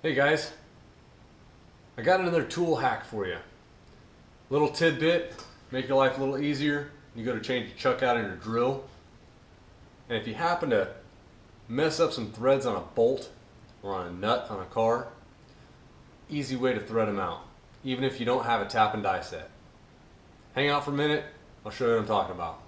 Hey guys, I got another tool hack for you. Little tidbit, make your life a little easier. You go to change your chuck out in your drill, and if you happen to mess up some threads on a bolt or on a nut on a car, easy way to thread them out, even if you don't have a tap and die set. Hang out for a minute, I'll show you what I'm talking about.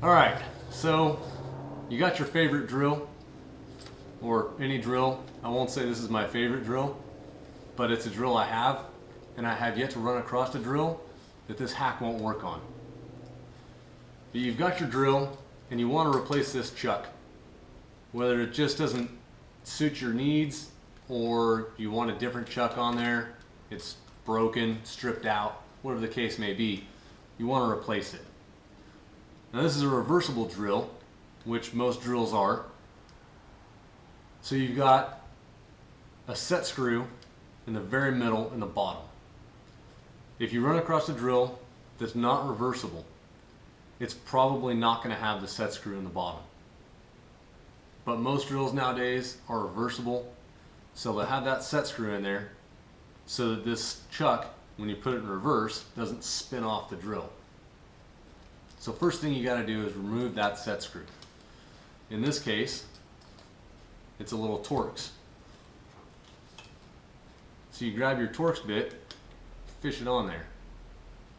Alright, so you got your favorite drill, or any drill. I won't say this is my favorite drill, but it's a drill I have, and I have yet to run across a drill that this hack won't work on. But you've got your drill, and you want to replace this chuck. Whether it just doesn't suit your needs, or you want a different chuck on there, it's broken, stripped out, whatever the case may be, you want to replace it. Now this is a reversible drill, which most drills are. So you've got a set screw in the very middle and the bottom. If you run across a drill that's not reversible, it's probably not going to have the set screw in the bottom. But most drills nowadays are reversible, so they'll have that set screw in there so that this chuck, when you put it in reverse, doesn't spin off the drill. So first thing you got to do is remove that set screw. In this case, it's a little Torx. So you grab your Torx bit, fish it on there.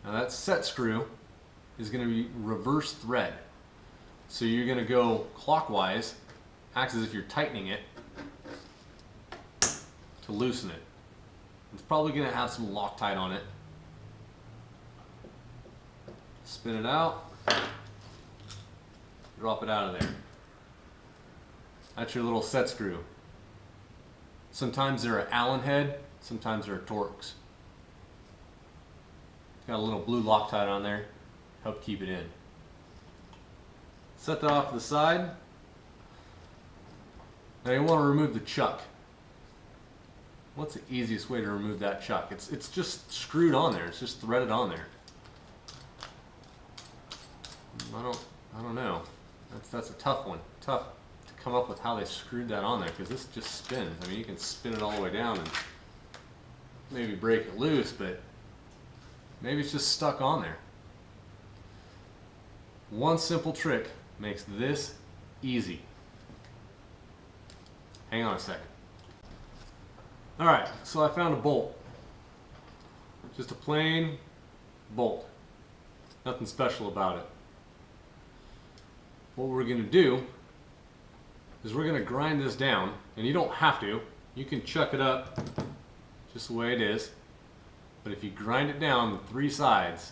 Now that set screw is going to be reverse thread. So you're going to go clockwise, acts as if you're tightening it to loosen it. It's probably going to have some Loctite on it. Spin it out. Drop it out of there. That's your little set screw. Sometimes they're an Allen head, sometimes they're a Torx. It's got a little blue Loctite on there, help keep it in. Set that off to the side. Now you want to remove the chuck. What's the easiest way to remove that chuck? It's just screwed on there, it's just threaded on there. I don't know. That's a tough one. Tough to come up with how they screwed that on there, because this just spins. I mean, you can spin it all the way down and maybe break it loose, but maybe it's just stuck on there. One simple trick makes this easy. Hang on a second. Alright, so I found a bolt. Just a plain bolt. Nothing special about it. What we're going to do is we're going to grind this down, and you don't have to. You can chuck it up just the way it is, but if you grind it down the three sides,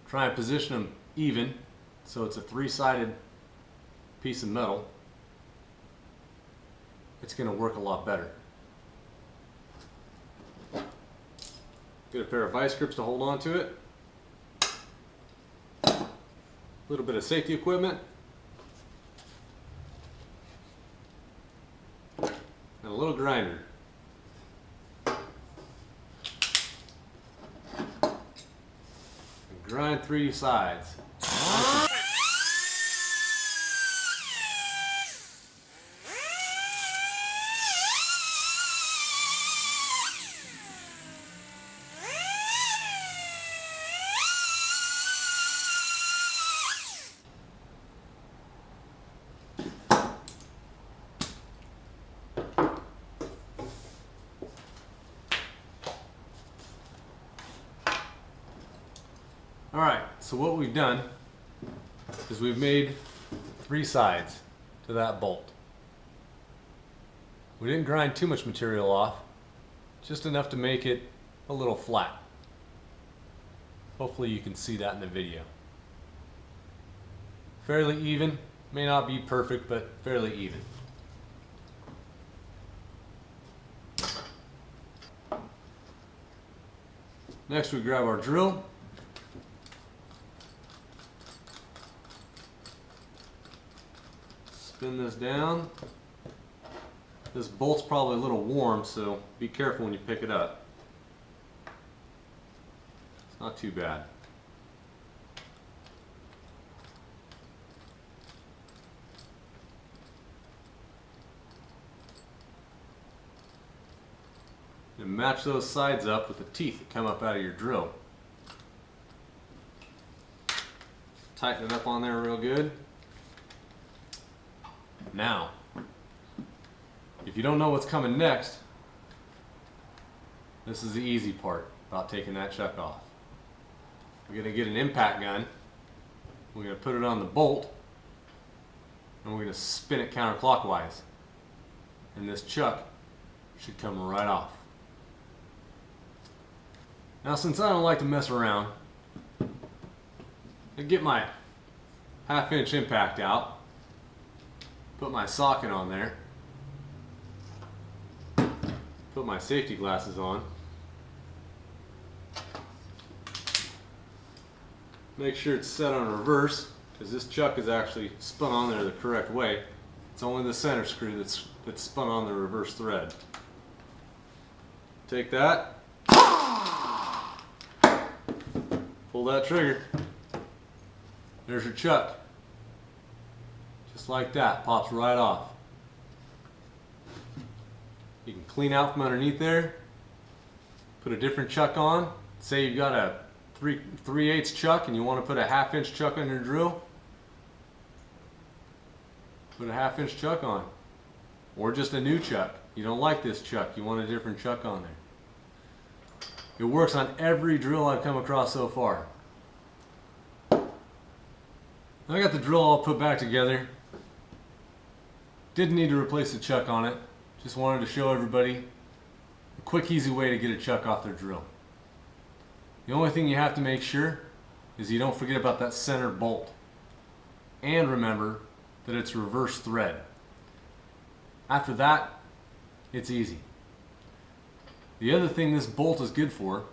try and position them even so it's a three-sided piece of metal, it's going to work a lot better. Get a pair of vice grips to hold on to it. A little bit of safety equipment, and a little grinder. And grind three sides. Alright, so what we've done is we've made three sides to that bolt. We didn't grind too much material off, just enough to make it a little flat. Hopefully you can see that in the video. Fairly even, may not be perfect, but fairly even. Next we grab our drill. Spin this down. This bolt's probably a little warm, so be careful when you pick it up. Not too bad. And match those sides up with the teeth that come up out of your drill. Tighten it up on there real good. Now, if you don't know what's coming next, this is the easy part about taking that chuck off. We're going to get an impact gun. We're going to put it on the bolt, and we're going to spin it counterclockwise. And this chuck should come right off. Now, since I don't like to mess around, I get my 1/2 inch impact out, put my socket on there, put my safety glasses on, make sure it's set on reverse, because this chuck is actually spun on there the correct way. It's only the center screw that's spun on the reverse thread. Take that, pull that trigger, there's your chuck. Just like that, pops right off. You can clean out from underneath there, put a different chuck on. Say you've got a 3/8 chuck and you want to put a 1/2 inch chuck on your drill, put a 1/2 inch chuck on. Or just a new chuck. You don't like this chuck, you want a different chuck on there. It works on every drill I've come across so far. I got the drill all put back together. Didn't need to replace the chuck on it. Just wanted to show everybody a quick, easy way to get a chuck off their drill. The only thing you have to make sure is you don't forget about that center bolt. And remember that it's reverse thread. After that, it's easy. The other thing this bolt is good for,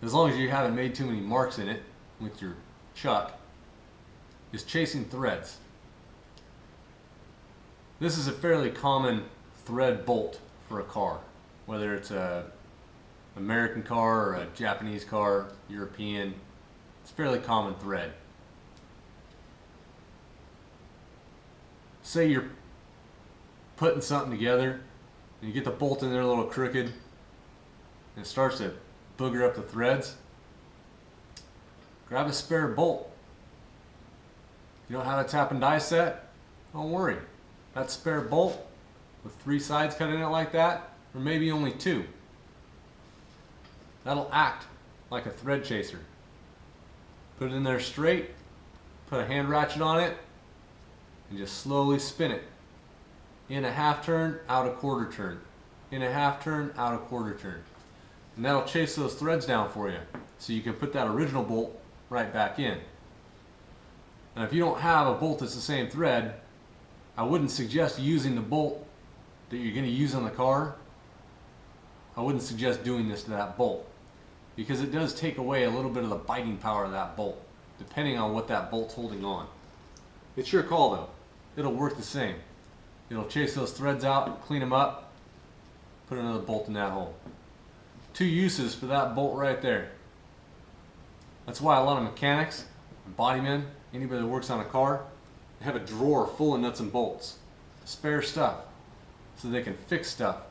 as long as you haven't made too many marks in it with your chuck, is chasing threads. This is a fairly common thread bolt for a car, whether it's a American car or a Japanese car, European. It's fairly common thread. Say you're putting something together and you get the bolt in there a little crooked and it starts to booger up the threads. Grab a spare bolt. You don't have a tap and die set? Don't worry. That spare bolt with 3 sides cut in it like that, or maybe only 2, that'll act like a thread chaser. Put it in there straight, put a hand ratchet on it, and just slowly spin it. In a 1/2 turn, out a 1/4 turn. In a 1/2 turn, out a 1/4 turn. And that'll chase those threads down for you, so you can put that original bolt right back in. Now if you don't have a bolt that's the same thread, I wouldn't suggest using the bolt that you're going to use on the car. I wouldn't suggest doing this to that bolt, because it does take away a little bit of the biting power of that bolt, depending on what that bolt's holding on. It's your call though. It'll work the same. It'll chase those threads out, clean them up, put another bolt in that hole. 2 uses for that bolt right there. That's why a lot of mechanics, bodymen, anybody that works on a car, they have a drawer full of nuts and bolts, spare stuff, so they can fix stuff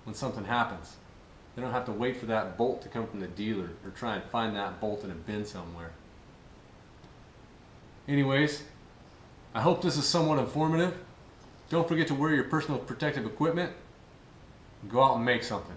when something happens. They don't have to wait for that bolt to come from the dealer or try and find that bolt in a bin somewhere. Anyways, I hope this is somewhat informative. Don't forget to wear your personal protective equipment and go out and make something.